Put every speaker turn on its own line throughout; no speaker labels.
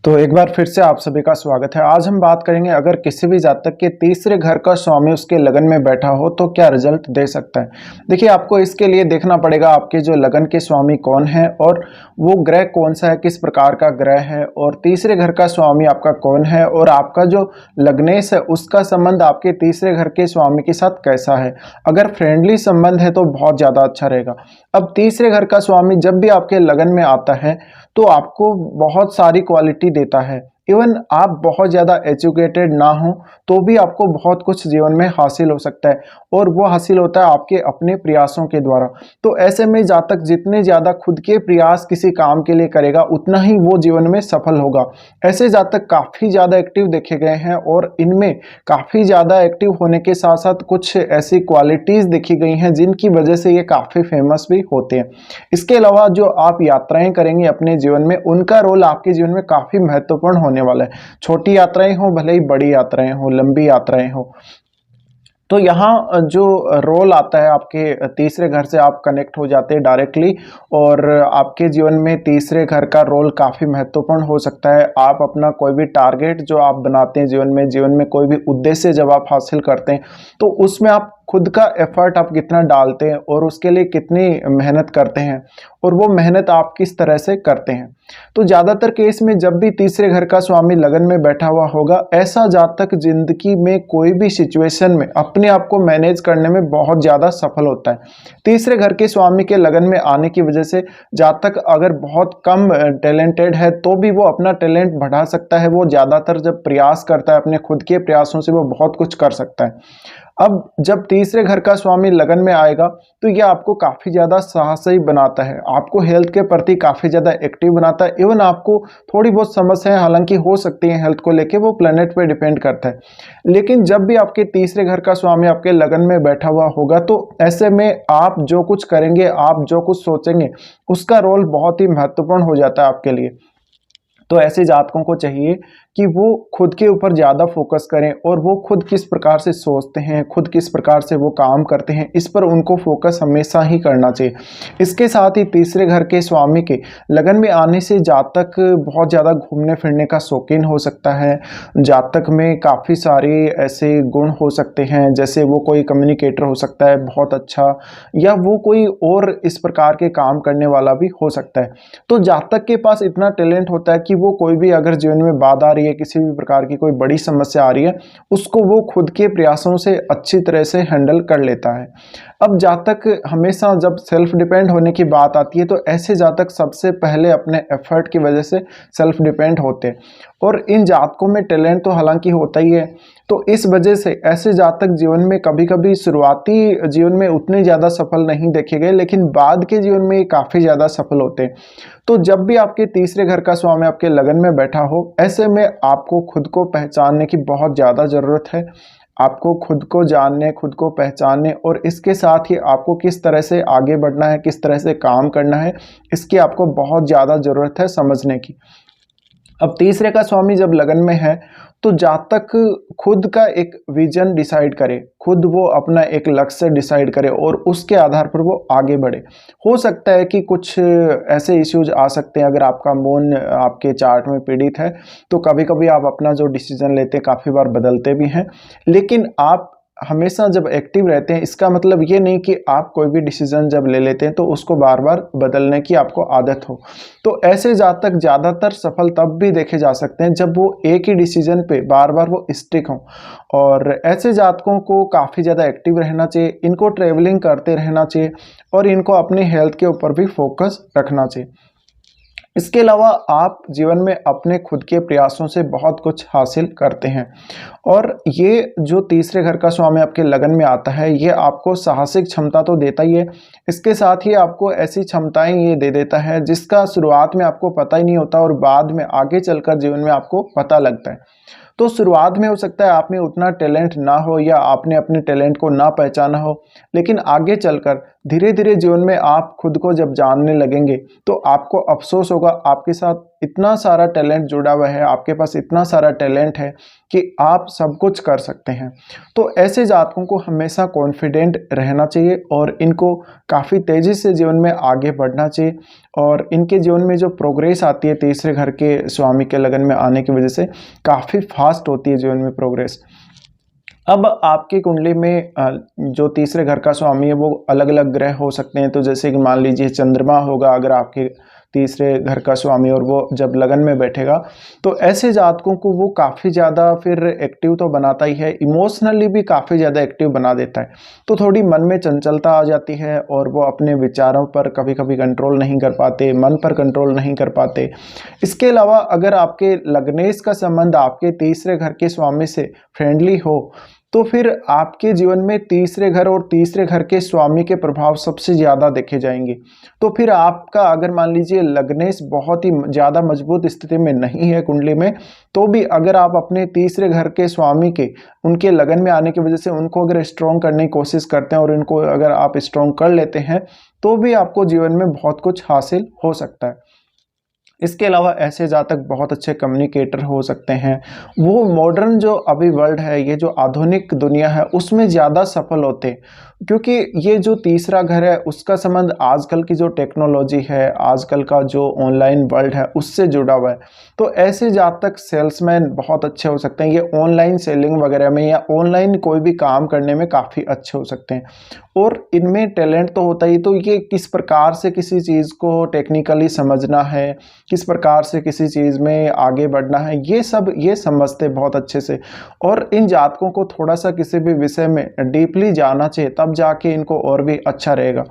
तो एक बार फिर से आप सभी का स्वागत है। आज हम बात करेंगे अगर किसी भी जातक के तीसरे घर का स्वामी उसके लगन में बैठा हो तो क्या रिजल्ट दे सकता है। देखिए, आपको इसके लिए देखना पड़ेगा आपके जो लगन के स्वामी कौन है और वो ग्रह कौन सा है, किस प्रकार का ग्रह है, और तीसरे घर का स्वामी आपका कौन है और आपका जो लग्नेश है उसका संबंध आपके तीसरे घर के स्वामी के साथ कैसा है। अगर फ्रेंडली संबंध है तो बहुत ज़्यादा अच्छा रहेगा। अब तीसरे घर का स्वामी जब भी आपके लगन में आता है तो आपको बहुत सारी क्वालिटी देता है। इवन आप बहुत ज़्यादा एजुकेटेड ना हो तो भी आपको बहुत कुछ जीवन में हासिल हो सकता है, और वो हासिल होता है आपके अपने प्रयासों के द्वारा। तो ऐसे में जातक जितने ज़्यादा खुद के प्रयास किसी काम के लिए करेगा उतना ही वो जीवन में सफल होगा। ऐसे जातक काफ़ी ज़्यादा एक्टिव देखे गए हैं और इनमें काफ़ी ज़्यादा एक्टिव होने के साथ साथ कुछ ऐसी क्वालिटीज़ देखी गई हैं जिनकी वजह से ये काफ़ी फेमस भी होते हैं। इसके अलावा जो आप यात्राएं करेंगे अपने जीवन में, उनका रोल आपके जीवन में काफ़ी महत्वपूर्ण होने वाला है। छोटी यात्राएं हो भले ही बड़ी यात्राएं हो, लंबी यात्राएं हो, तो यहाँ जो रोल आता है आपके तीसरे घर से आप कनेक्ट हो जाते हैं डायरेक्टली, और आपके जीवन में तीसरे घर का रोल काफ़ी महत्वपूर्ण हो सकता है। आप अपना कोई भी टारगेट जो आप बनाते हैं जीवन में कोई भी उद्देश्य जब आप हासिल करते हैं तो उसमें आप खुद का एफर्ट आप कितना डालते हैं और उसके लिए कितनी मेहनत करते हैं, और वो मेहनत आप किस तरह से करते हैं। तो ज़्यादातर केस में जब भी तीसरे घर का स्वामी लगन में बैठा हुआ होगा, ऐसा जातक जिंदगी में कोई भी सिचुएशन में अपने आप को मैनेज करने में बहुत ज़्यादा सफल होता है। तीसरे घर के स्वामी के लगन में आने की वजह से जातक अगर बहुत कम टैलेंटेड है तो भी वो अपना टैलेंट बढ़ा सकता है। वो ज़्यादातर जब प्रयास करता है अपने खुद के प्रयासों से वो बहुत कुछ कर सकता है। अब जब तीसरे घर का स्वामी लगन में आएगा तो ये आपको काफ़ी ज़्यादा साहसी बनाता है, आपको हेल्थ के प्रति काफ़ी ज़्यादा एक्टिव बनाता है। इवन आपको थोड़ी बहुत समस्याएं हालांकि हो सकती हैं हेल्थ को लेके, वो प्लेनेट पे डिपेंड करता है, लेकिन जब भी आपके तीसरे घर का स्वामी आपके लगन में बैठा हुआ होगा तो ऐसे में आप जो कुछ करेंगे, आप जो कुछ सोचेंगे, उसका रोल बहुत ही महत्वपूर्ण हो जाता है आपके लिए। तो ऐसे जातकों को चाहिए कि वो खुद के ऊपर ज़्यादा फोकस करें और वो खुद किस प्रकार से सोचते हैं, खुद किस प्रकार से वो काम करते हैं, इस पर उनको फोकस हमेशा ही करना चाहिए। इसके साथ ही तीसरे घर के स्वामी के लगन में आने से जातक बहुत ज़्यादा घूमने फिरने का शौकीन हो सकता है। जातक में काफ़ी सारे ऐसे गुण हो सकते हैं, जैसे वो कोई कम्युनिकेटर हो सकता है बहुत अच्छा, या वो कोई और इस प्रकार के काम करने वाला भी हो सकता है। तो जातक के पास इतना टैलेंट होता है कि वो कोई भी अगर जीवन में बाधा आ रही है, किसी भी प्रकार की कोई बड़ी समस्या आ रही है, उसको वो खुद के प्रयासों से अच्छी तरह से हैंडल कर लेता है। अब जातक हमेशा जब सेल्फ डिपेंड होने की बात आती है तो ऐसे जातक सबसे पहले अपने एफर्ट की वजह से सेल्फ डिपेंड होते हैं, और इन जातकों में टैलेंट तो हालांकि होता ही है। तो इस वजह से ऐसे जातक जीवन में कभी कभी शुरुआती जीवन में उतने ज़्यादा सफल नहीं देखे गए, लेकिन बाद के जीवन में काफ़ी ज़्यादा सफल होते हैं। तो जब भी आपके तीसरे घर का स्वामी आपके लगन में बैठा हो, ऐसे में आपको खुद को पहचानने की बहुत ज़्यादा ज़रूरत है। आपको खुद को जानने, खुद को पहचानने, और इसके साथ ही आपको किस तरह से आगे बढ़ना है, किस तरह से काम करना है, इसकी आपको बहुत ज़्यादा ज़रूरत है समझने की। अब तीसरे का स्वामी जब लगन में है तो जातक खुद का एक विजन डिसाइड करे, खुद वो अपना एक लक्ष्य डिसाइड करे और उसके आधार पर वो आगे बढ़े। हो सकता है कि कुछ ऐसे इश्यूज आ सकते हैं, अगर आपका मून आपके चार्ट में पीड़ित है तो कभी कभी आप अपना जो डिसीजन लेते हैं काफ़ी बार बदलते भी हैं, लेकिन आप हमेशा जब एक्टिव रहते हैं इसका मतलब ये नहीं कि आप कोई भी डिसीजन जब ले लेते हैं तो उसको बार बार बदलने की आपको आदत हो। तो ऐसे जातक ज़्यादातर सफल तब भी देखे जा सकते हैं जब वो एक ही डिसीजन पे बार बार वो स्टिक हों, और ऐसे जातकों को काफ़ी ज़्यादा एक्टिव रहना चाहिए, इनको ट्रेवलिंग करते रहना चाहिए, और इनको अपनी हेल्थ के ऊपर भी फोकस रखना चाहिए। इसके अलावा आप जीवन में अपने खुद के प्रयासों से बहुत कुछ हासिल करते हैं, और ये जो तीसरे घर का स्वामी आपके लगन में आता है ये आपको साहसिक क्षमता तो देता ही है, इसके साथ ही आपको ऐसी क्षमताएं ये दे देता है जिसका शुरुआत में आपको पता ही नहीं होता और बाद में आगे चलकर जीवन में आपको पता लगता है। तो शुरुआत में हो सकता है आप में उतना टैलेंट ना हो या आपने अपने टैलेंट को ना पहचाना हो, लेकिन आगे चलकर धीरे धीरे जीवन में आप खुद को जब जानने लगेंगे तो आपको अफसोस होगा, आपके साथ इतना सारा टैलेंट जुड़ा हुआ है, आपके पास इतना सारा टैलेंट है कि आप सब कुछ कर सकते हैं। तो ऐसे जातकों को हमेशा कॉन्फिडेंट रहना चाहिए और इनको काफ़ी तेज़ी से जीवन में आगे बढ़ना चाहिए, और इनके जीवन में जो प्रोग्रेस आती है तीसरे घर के स्वामी के लगन में आने की वजह से काफ़ी फास्ट होती है जीवन में प्रोग्रेस। अब आपकी कुंडली में जो तीसरे घर का स्वामी है वो अलग अलग ग्रह हो सकते हैं। तो जैसे कि मान लीजिए चंद्रमा होगा अगर आपके तीसरे घर का स्वामी, और वो जब लगन में बैठेगा तो ऐसे जातकों को वो काफ़ी ज़्यादा फिर एक्टिव तो बनाता ही है, इमोशनली भी काफ़ी ज़्यादा एक्टिव बना देता है। तो थोड़ी मन में चंचलता आ जाती है और वो अपने विचारों पर कभी कभी कंट्रोल नहीं कर पाते, मन पर कंट्रोल नहीं कर पाते। इसके अलावा अगर आपके लग्नेश का संबंध आपके तीसरे घर के स्वामी से फ्रेंडली हो तो फिर आपके जीवन में तीसरे घर और तीसरे घर के स्वामी के प्रभाव सबसे ज़्यादा देखे जाएंगे। तो फिर आपका अगर मान लीजिए लग्नेश बहुत ही ज़्यादा मजबूत स्थिति में नहीं है कुंडली में, तो भी अगर आप अपने तीसरे घर के स्वामी के उनके लगन में आने की वजह से उनको अगर स्ट्रॉन्ग करने की कोशिश करते हैं और इनको अगर आप स्ट्रॉन्ग कर लेते हैं तो भी आपको जीवन में बहुत कुछ हासिल हो सकता है। इसके अलावा ऐसे जातक बहुत अच्छे कम्युनिकेटर हो सकते हैं। वो मॉडर्न जो अभी वर्ल्ड है, ये जो आधुनिक दुनिया है उसमें ज़्यादा सफल होते हैं, क्योंकि ये जो तीसरा घर है उसका संबंध आजकल की जो टेक्नोलॉजी है, आजकल का जो ऑनलाइन वर्ल्ड है उससे जुड़ा हुआ है। तो ऐसे जातक सेल्समैन बहुत अच्छे हो सकते हैं, ये ऑनलाइन सेलिंग वगैरह में या ऑनलाइन कोई भी काम करने में काफ़ी अच्छे हो सकते हैं। और इनमें टैलेंट तो होता ही, तो ये किस प्रकार से किसी चीज़ को टेक्निकली समझना है, किस प्रकार से किसी चीज़ में आगे बढ़ना है, ये सब ये समझते बहुत अच्छे से। और इन जातकों को थोड़ा सा किसी भी विषय में डीपली जानना चाहिए, तब जाके इनको और भी अच्छा रहेगा।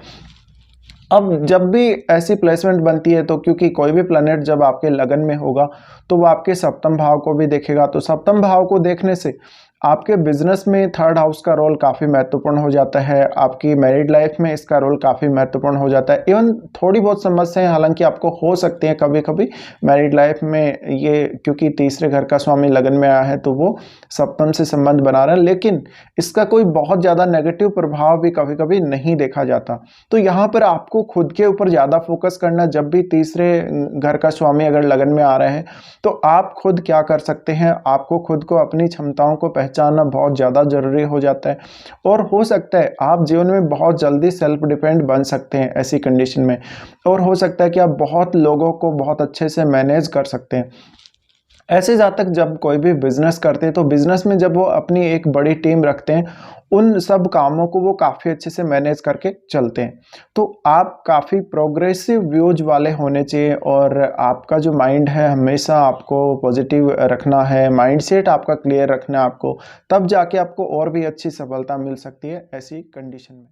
अब जब भी ऐसी प्लेसमेंट बनती है तो क्योंकि कोई भी प्लैनेट जब आपके लगन में होगा तो वो आपके सप्तम भाव को भी देखेगा, तो सप्तम भाव को देखने से आपके बिजनेस में थर्ड हाउस का रोल काफ़ी महत्वपूर्ण हो जाता है, आपकी मैरिड लाइफ में इसका रोल काफ़ी महत्वपूर्ण हो जाता है। इवन थोड़ी बहुत समस्याएं हालांकि आपको हो सकती हैं कभी कभी मैरिड लाइफ में, ये क्योंकि तीसरे घर का स्वामी लगन में आया है तो वो सप्तम से संबंध बना रहा है, लेकिन इसका कोई बहुत ज़्यादा नेगेटिव प्रभाव भी कभी कभी नहीं देखा जाता। तो यहाँ पर आपको खुद के ऊपर ज़्यादा फोकस करना, जब भी तीसरे घर का स्वामी अगर लगन में आ रहे हैं तो आप खुद क्या कर सकते हैं, आपको खुद को अपनी क्षमताओं को पहचानना बहुत ज़्यादा ज़रूरी हो जाता है। और हो सकता है आप जीवन में बहुत जल्दी सेल्फ डिपेंड बन सकते हैं ऐसी कंडीशन में, और हो सकता है कि आप बहुत लोगों को बहुत अच्छे से मैनेज कर सकते हैं। ऐसे जातक जब कोई भी बिजनेस करते हैं तो बिजनेस में जब वो अपनी एक बड़ी टीम रखते हैं, उन सब कामों को वो काफ़ी अच्छे से मैनेज करके चलते हैं। तो आप काफ़ी प्रोग्रेसिव व्यूज वाले होने चाहिए, और आपका जो माइंड है हमेशा आपको पॉजिटिव रखना है, माइंडसेट आपका क्लियर रखना है आपको, तब जाके आपको और भी अच्छी सफलता मिल सकती है ऐसी कंडीशन में।